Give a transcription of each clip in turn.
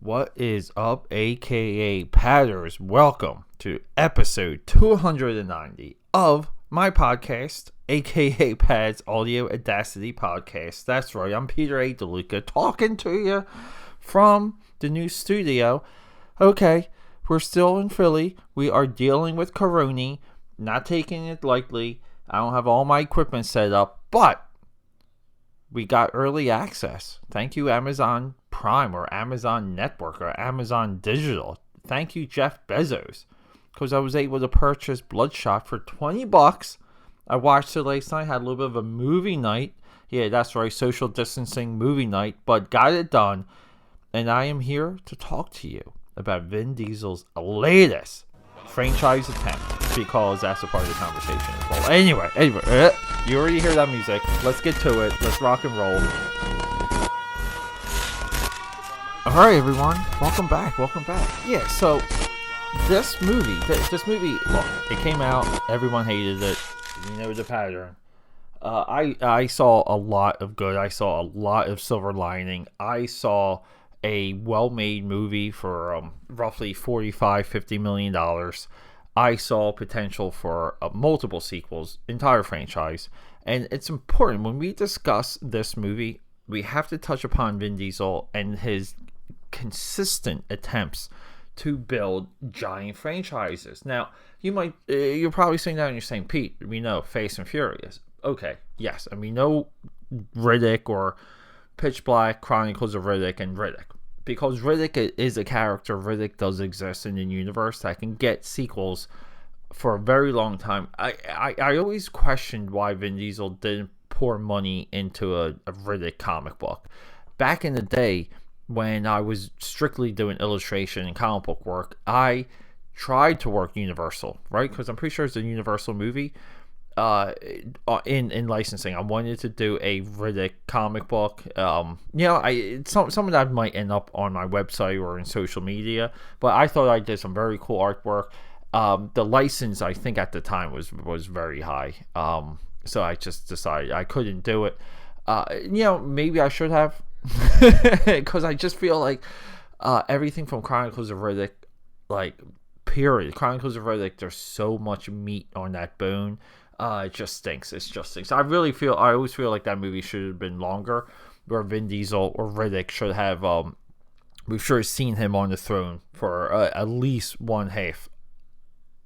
What is up, AKAPADers? Welcome to episode 290 of my podcast, AKAPAD's Audio Audacity Podcast. That's right, I'm Peter A. DeLuca talking to you from the new studio. Okay, we're still in Philly. We are dealing with Corona, not taking it lightly. I don't have all my equipment set up, but we got early access. Thank you, Amazon Prime or Amazon Network or Amazon Digital. Thank you, Jeff Bezos, because I was able to purchase Bloodshot for $20. I watched it last night, had a little bit of a movie night. Yeah, that's right, social distancing movie night, but got it done. And I am here to talk to you about Vin Diesel's latest franchise attempt, because that's a part of the conversation as well. Anyway, you already hear that music. Let's get to it. Let's rock and roll. Alright, everyone. Welcome back. Yeah, so this movie, look, it came out. Everyone hated it. You know the pattern. I saw a lot of good. I saw a lot of silver lining. I saw a well-made movie for roughly $45-50 million. I saw potential for multiple sequels, entire franchise. And it's important when we discuss this movie, we have to touch upon Vin Diesel and his consistent attempts to build giant franchises. Now, you're probably sitting down and you're saying, Pete, we know Fast and Furious. Okay, yes, and we know Riddick or Pitch Black, Chronicles of Riddick, and Riddick. Because Riddick is a character, Riddick does exist in the universe that can get sequels for a very long time. I always questioned why Vin Diesel didn't pour money into a Riddick comic book. Back in the day, when I was strictly doing illustration and comic book work, I tried to work Universal, right? Because I'm pretty sure it's a Universal movie. In licensing, I wanted to do a Riddick comic book. Some of that might end up on my website or in social media, but I thought I did some very cool artwork. The license, I think at the time was very high. So I just decided I couldn't do it. Maybe I should have, because I just feel like everything from Chronicles of Riddick, period. Chronicles of Riddick, there's so much meat on that bone. It just stinks. I always feel like that movie should have been longer, where Vin Diesel or Riddick should have, we should have seen him on the throne for at least one half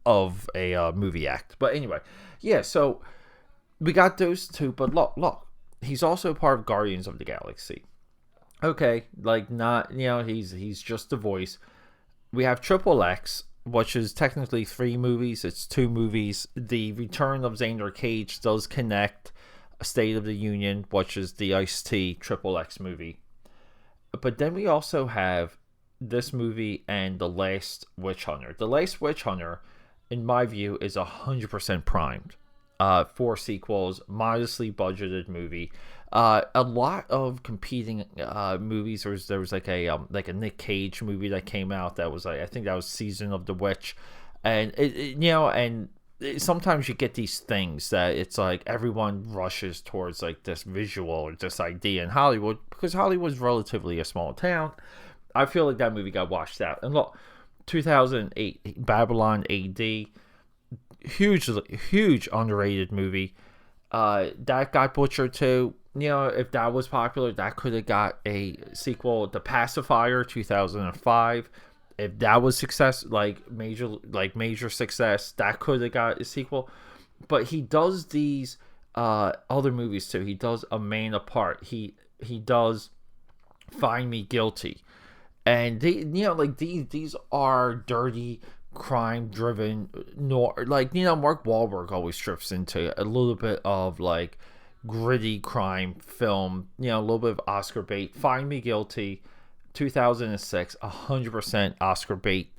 of a movie act. But anyway, yeah, so we got those two, but look, he's also part of Guardians of the Galaxy. Okay, he's just the voice. We have Triple X, which is technically 3 movies. It's 2 movies. The return of Xander Cage does connect State of the Union, which is the Ice-T Triple X movie. But then we also have this movie and The Last Witch Hunter. The Last Witch Hunter, in my view, is 100% primed for sequels, modestly budgeted movie. A lot of competing movies. There was like a Nick Cage movie that came out that was I think that was Season of the Witch, and sometimes you get these things that it's like everyone rushes towards like this visual or this idea in Hollywood, because Hollywood's relatively a small town. I feel like that movie got washed out. And look, 2008 Babylon AD, huge underrated movie. That got butchered too. If that was popular, that could have got a sequel. The Pacifier, 2005. If that was success, major success, that could have got a sequel. But he does these other movies too. He does A Man Apart. He does Find Me Guilty, and these are dirty, crime-driven. Mark Wahlberg always drifts into a little bit of gritty crime film, a little bit of Oscar bait. Find Me Guilty, 2006, 100% Oscar bait.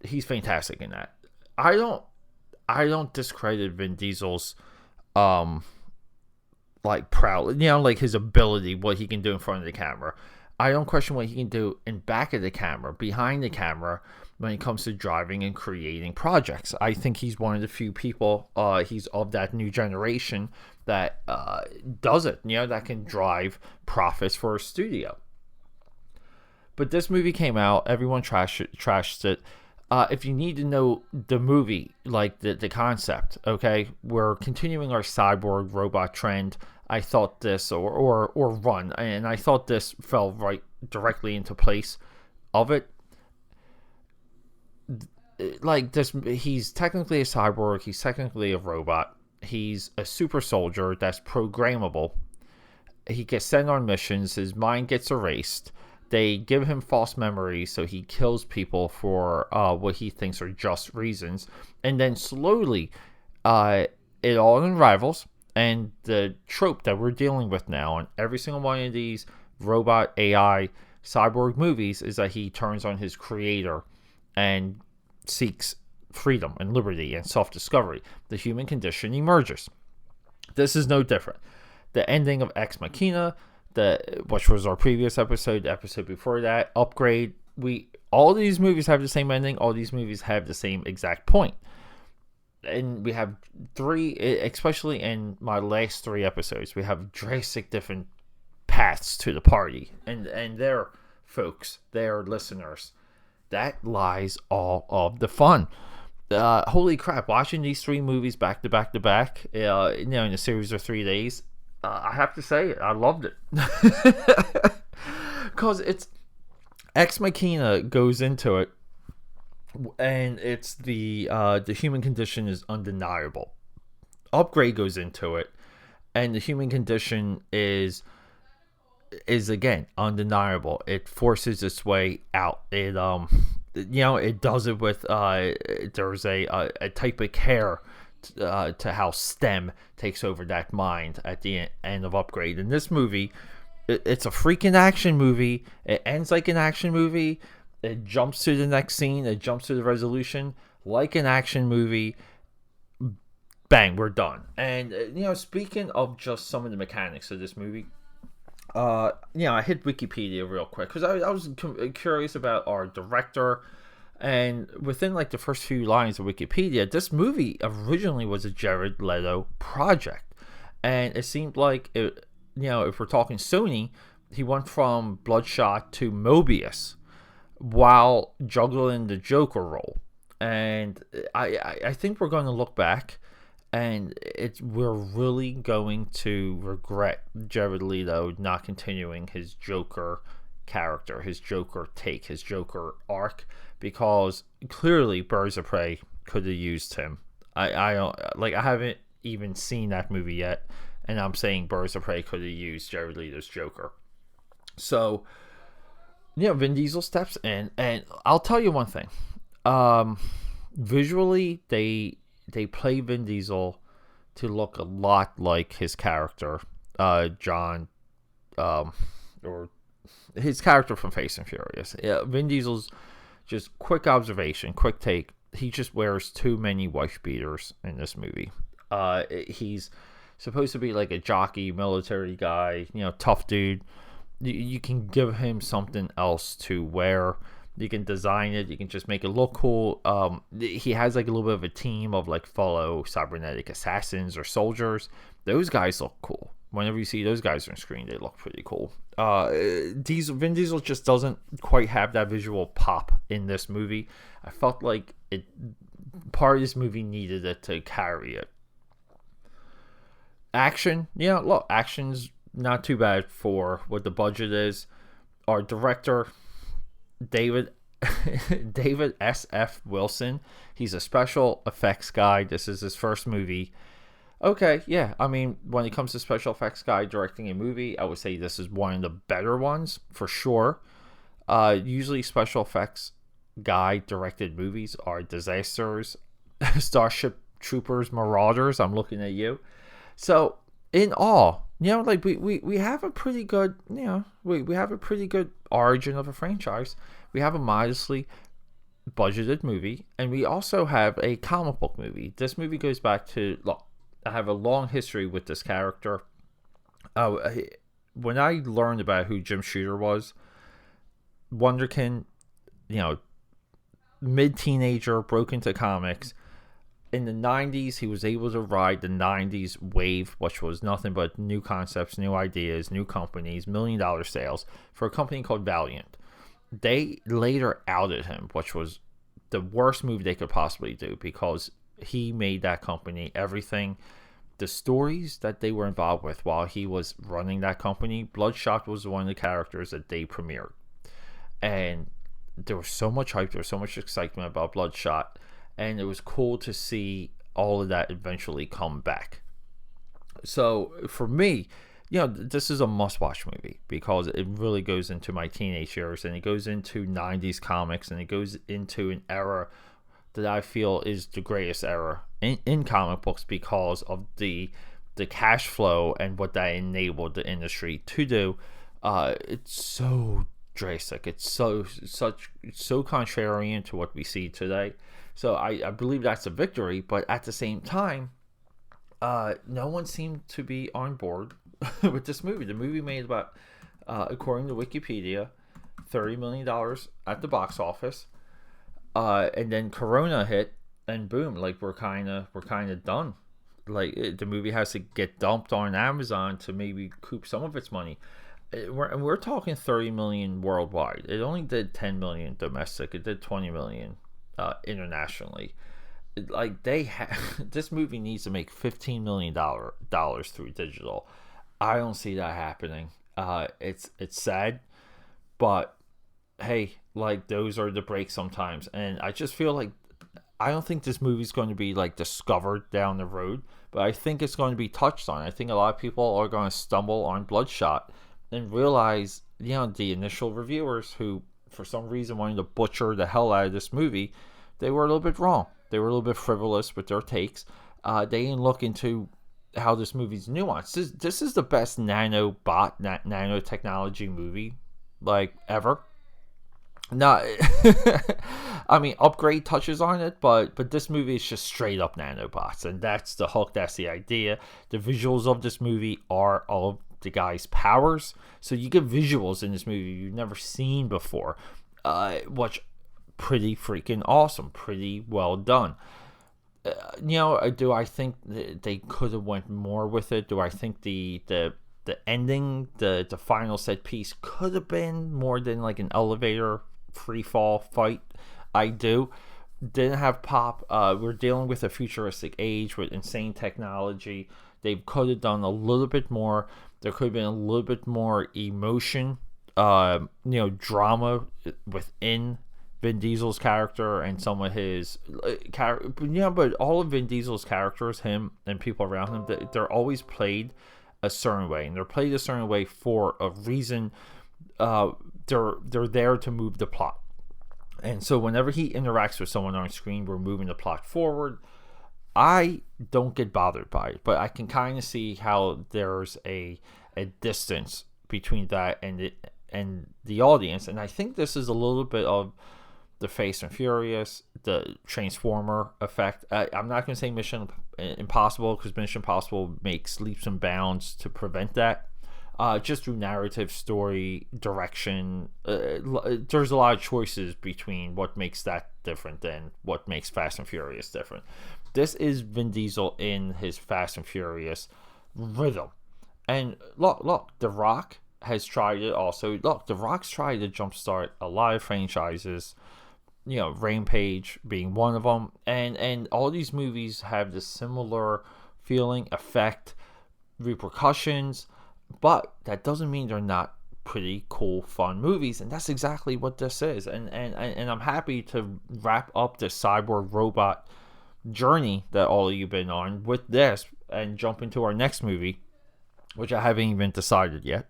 He's fantastic in that. I don't discredit Vin Diesel's proud, his ability, what he can do in front of the camera. I don't question what he can do in back of the camera, behind the camera, when it comes to driving and creating projects. I think he's one of the few people, he's of that new generation that does it, that can drive profits for a studio. But this movie came out, everyone trashed it. If you need to know the movie, like the concept, okay, we're continuing our cyborg robot trend. I thought this, or run, and I thought this fell right directly into place of it. Like this, he's technically a cyborg. He's technically a robot. He's a super soldier that's programmable. He gets sent on missions. His mind gets erased. They give him false memories, so he kills people for what he thinks are just reasons. And then slowly, it all unravels. And the trope that we're dealing with now in every single one of these robot AI cyborg movies is that he turns on his creator and seeks freedom and liberty and self-discovery. The human condition emerges. This is no different. The ending of Ex Machina, which was our previous episode, the episode before that, Upgrade. All these movies have the same ending. All these movies have the same exact point. And we have three, especially in my last three episodes, we have drastic different paths to the party. And their folks, their listeners, that lies all of the fun. Holy crap, watching these three movies back to back to back, in a series of 3 days, I have to say it, I loved it. Because it's Ex Machina goes into it, and it's the human condition is undeniable. Upgrade goes into it, and the human condition is again undeniable. It forces its way out. It it does it with there's a type of care to how STEM takes over that mind at the end of Upgrade. In this movie, it's a freaking action movie. It ends like an action movie. It jumps to the next scene. It jumps to the resolution like an action movie. Bang, we're done. And speaking of just some of the mechanics of this movie, I hit Wikipedia real quick because I was curious about our director. And within like the first few lines of Wikipedia, this movie originally was a Jared Leto project, and it seemed like it. If we're talking Sony, he went from Bloodshot to Mobius while juggling the Joker role. And I think we're going to look back, and we're really going to regret Jared Leto not continuing his Joker character, his Joker take, his Joker arc, because clearly Birds of Prey could have used him. I haven't even seen that movie yet, and I'm saying Birds of Prey could have used Jared Leto's Joker. So, Vin Diesel steps in, and I'll tell you one thing. Visually, they play Vin Diesel to look a lot like his character, John, or his character from Fast and Furious. Yeah, Vin Diesel's just quick observation, quick take. He just wears too many wife beaters in this movie. He's supposed to be like a jockey, military guy, tough dude. You can give him something else to wear. You can design it. You can just make it look cool. He has like a little bit of a team of like fellow cybernetic assassins or soldiers. Those guys look cool. Whenever you see those guys on screen, they look pretty cool. Vin Diesel just doesn't quite have that visual pop in this movie. I felt like part of this movie needed it to carry it. Action, look, action's not too bad for what the budget is. Our director, David S.F. Wilson, he's a special effects guy. This is his first movie. Okay, yeah, I mean, when it comes to special effects guy directing a movie, I would say this is one of the better ones, for sure. Usually special effects guy directed movies are disasters, Starship Troopers, Marauders, I'm looking at you. So, in all, we have a pretty good, we have a pretty good origin of a franchise. We have a modestly budgeted movie, and we also have a comic book movie. This movie goes back to, I have a long history with this character. When I learned about who Jim Shooter was, Wonderkin, mid-teenager, broke into comics. In the 90s, he was able to ride the 90s wave, which was nothing but new concepts, new ideas, new companies, $1 million sales for a company called Valiant. They later outed him, which was the worst move they could possibly do, because he made that company everything. The stories that they were involved with while he was running that company, Bloodshot was one of the characters that they premiered. And there was so much hype, there was so much excitement about Bloodshot, and it was cool to see all of that eventually come back. So for me, this is a must-watch movie because it really goes into my teenage years, and it goes into 90s comics, and it goes into an era that I feel is the greatest era in comic books because of the cash flow and what that enabled the industry to do. It's so drastic. It's so contrarian to what we see today. So I believe that's a victory, but at the same time, no one seemed to be on board with this movie. The movie made about, according to Wikipedia, $30 million at the box office, and then Corona hit, and boom, like we're kind of done. Like the movie has to get dumped on Amazon to maybe recoup some of its money. We're talking 30 million worldwide. It only did 10 million domestic. It did 20 million internationally. Like this movie needs to make $15 million through digital. I don't see that happening. It's sad, but hey, like those are the breaks sometimes. And I just feel like I don't think this movie's going to be like discovered down the road, but I think it's going to be touched on. I think a lot of people are going to stumble on Bloodshot and realize, the initial reviewers who, for some reason, wanted to butcher the hell out of this movie, they were a little bit wrong. They were a little bit frivolous with their takes. They didn't look into how this movie's nuanced. This is the best nanotechnology movie, like, ever. Not, I mean, Upgrade touches on it, but this movie is just straight up nanobots, and that's the hook. That's the idea. The visuals of this movie are all of the guy's powers, so you get visuals in this movie you've never seen before, which pretty freaking awesome, pretty well done. Do I think they could have went more with it? Do I think the ending, the final set piece could have been more than like an elevator free fall fight? I do. Didn't have pop. We're dealing with a futuristic age with insane technology. They could have done a little bit more. There could have been a little bit more emotion, drama within Vin Diesel's character and some of his character. But all of Vin Diesel's characters, him and people around him, they're always played a certain way, and they're played a certain way for a reason. They're there to move the plot, and so whenever he interacts with someone on screen, we're moving the plot forward. I don't get bothered by it, but I can kind of see how there's a distance between that and the audience, and I think this is a little bit of the Fast and Furious, the Transformer effect. I'm not going to say Mission Impossible, because Mission Impossible makes leaps and bounds to prevent that. Just through narrative, story, direction, there's a lot of choices between what makes that different than what makes Fast and Furious different. This is Vin Diesel in his Fast and Furious rhythm. And look, The Rock has tried it also. Look, The Rock's tried to jumpstart a lot of franchises, Rampage being one of them. And all these movies have this similar feeling, effect, repercussions, but that doesn't mean they're not pretty cool, fun movies, and that's exactly what this is. And I'm happy to wrap up the cyborg robot journey that all of you been on with this and jump into our next movie, which I haven't even decided yet.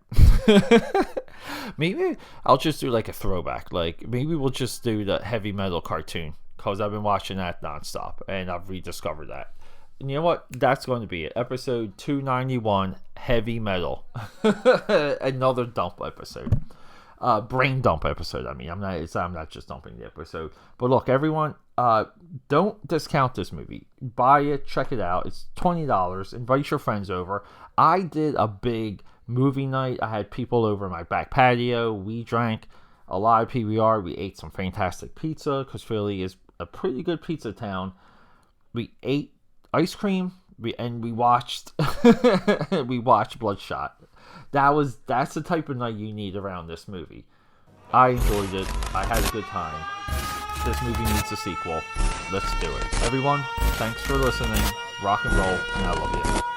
Maybe I'll just do like a throwback. Like maybe we'll just do the Heavy Metal cartoon, because I've been watching that nonstop and I've rediscovered that. And you know what? That's going to be it. Episode 291, Heavy Metal. Another dump episode. Brain dump episode. I mean, I'm not just dumping the episode. But look, everyone, don't discount this movie. Buy it, check it out. It's $20. Invite your friends over. I did a big movie night. I had people over in my back patio. We drank a lot of PBR. We ate some fantastic pizza, because Philly is a pretty good pizza town. We ate ice cream. We watched Bloodshot. That's the type of night you need around this movie. I enjoyed it. I had a good time. This movie needs a sequel. Let's do it. Everyone, thanks for listening. Rock and roll, and I love you.